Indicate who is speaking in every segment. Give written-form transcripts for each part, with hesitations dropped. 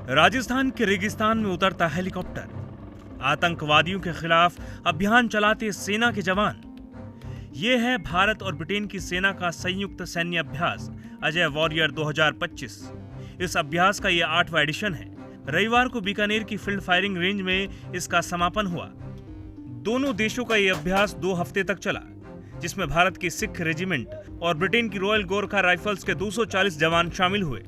Speaker 1: राजस्थान के रेगिस्तान में उतरता हेलीकॉप्टर, आतंकवादियों के खिलाफ अभियान चलाते सेना के जवान। ये है भारत और ब्रिटेन की सेना का संयुक्त सैन्य अभ्यास अजय वॉरियर 2025। इस अभ्यास का ये 8वां एडिशन है। रविवार को बीकानेर की फील्ड फायरिंग रेंज में इसका समापन हुआ। दोनों देशों का ये अभ्यास 2 हफ्ते तक चला, जिसमें भारत की सिख रेजिमेंट और ब्रिटेन की रॉयल गोरखा राइफल्स के 240 जवान शामिल हुए।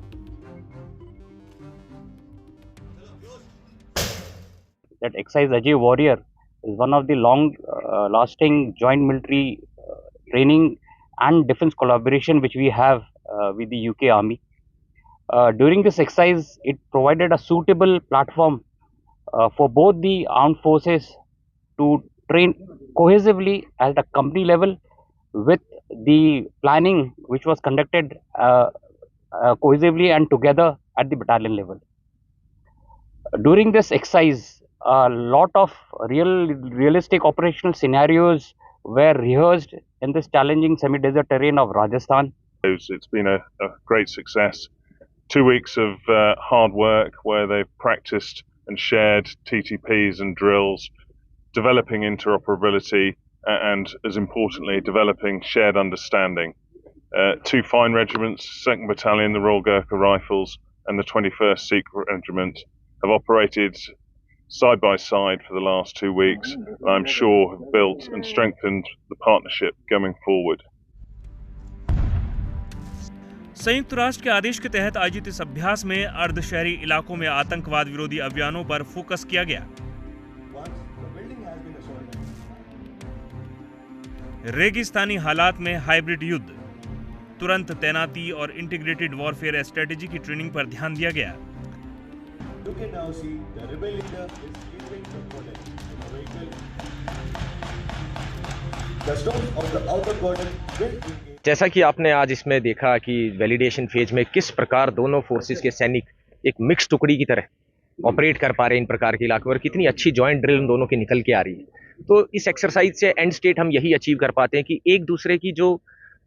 Speaker 2: That exercise Ajay Warrior is one of the long-lasting joint military training and defense collaboration which we have with the UK Army. During this exercise, it provided a suitable platform for both the armed forces to train cohesively at a company level, with the planning which was conducted cohesively and together at the battalion level. During this exercise, a lot of realistic operational scenarios were rehearsed in this challenging semi-desert terrain of Rajasthan.
Speaker 3: It's been a great success. 2 weeks of hard work where they've practiced and shared TTPs and drills, developing interoperability and, as importantly, developing shared understanding. 2 fine regiments, 2nd Battalion, the Royal Gurkha Rifles and the 21st Sikh Regiment have operated side by side for the last 2 weeks, and I'm sure have built and strengthened the partnership going forward.
Speaker 1: संयुक्त राष्ट्र के आदेश के तहत आयोजित इस अभ्यास में अर्धशहरी इलाकों में आतंकवाद विरोधी अभियानों पर फोकस किया गया। रेगिस्तानी हालात में हाइब्रिड युद्ध, तुरंत तैनाती और इंटीग्रेटेड वॉरफेयर स्ट्रेटेजी की ट्रेनिंग पर ध्यान दिया गया।
Speaker 4: You can now see the rebel leader is entering the cordon. The stones of the outer cordon will engage.
Speaker 5: जैसा कि आपने आज इसमें देखा कि वैलिडेशन फेज में किस प्रकार दोनों फोर्सेस के सैनिक एक मिक्स टुकड़ी की तरह ऑपरेट कर पा रहे हैं इन प्रकार के इलाके, और कितनी अच्छी जॉइंट ड्रिल दोनों की निकल के आ रही है। तो इस एक्सरसाइज से एंड स्टेट हम यही अचीव कर पाते हैं कि एक दूसरे की जो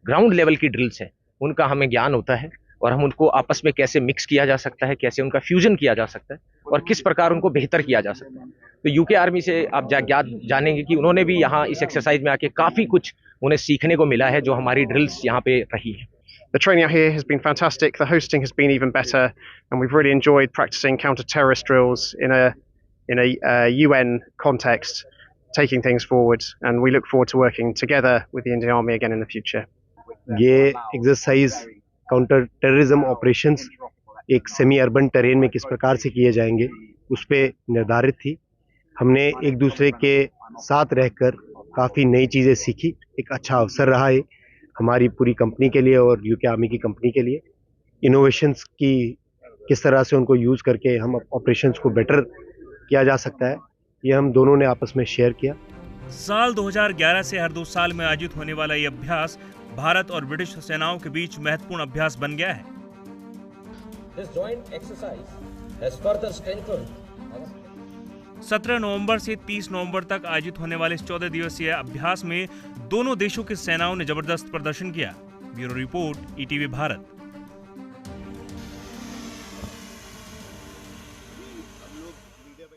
Speaker 5: ग्राउंड लेवल की ड्रिल्स हैं उनका हमें ज्ञान होता है, और हम उनको आपस में कैसे मिक्स किया जा सकता है, कैसे उनका फ्यूजन किया जा सकता है और किस प्रकार उनको बेहतर किया जा सकता है। तो यूके आर्मी से आप जानेंगे कि उन्होंने भी यहाँ इस एक्सरसाइज में आके काफ़ी कुछ उन्हें सीखने को मिला है जो हमारी ड्रिल्स यहाँ पे रही है।
Speaker 6: The training out here has been fantastic. The hosting has been even better, and we've really enjoyed practicing counter-terrorist drills in a UN context, taking things forward. And we look forward to working together with the Indian Army again in the future.
Speaker 7: ये exercise counter terrorism operations एक semi urban terrain में किस प्रकार से किए जाएंगे उस पर निर्धारित थी। हमने एक दूसरे के साथ रहकर काफ़ी नई चीज़ें सीखी। एक अच्छा अवसर रहा है हमारी पूरी कंपनी के लिए और यूके आर्मी की कंपनी के लिए। इनोवेशंस की किस तरह से उनको यूज़ करके हम ऑपरेशंस को बेटर किया जा सकता है, ये हम दोनों ने आपस में शेयर किया।
Speaker 1: साल 2011 से हर 2 साल में आयोजित होने वाला ये अभ्यास भारत और ब्रिटिश सेनाओं के बीच महत्वपूर्ण अभ्यास बन गया है।
Speaker 8: This joint exercise has further strengthened
Speaker 1: 17 नवंबर से 30 नवंबर तक आयोजित होने वाले इस 14 दिवसीय अभ्यास में दोनों देशों की सेनाओं ने जबरदस्त प्रदर्शन किया। Bureau report, ETV Bharat.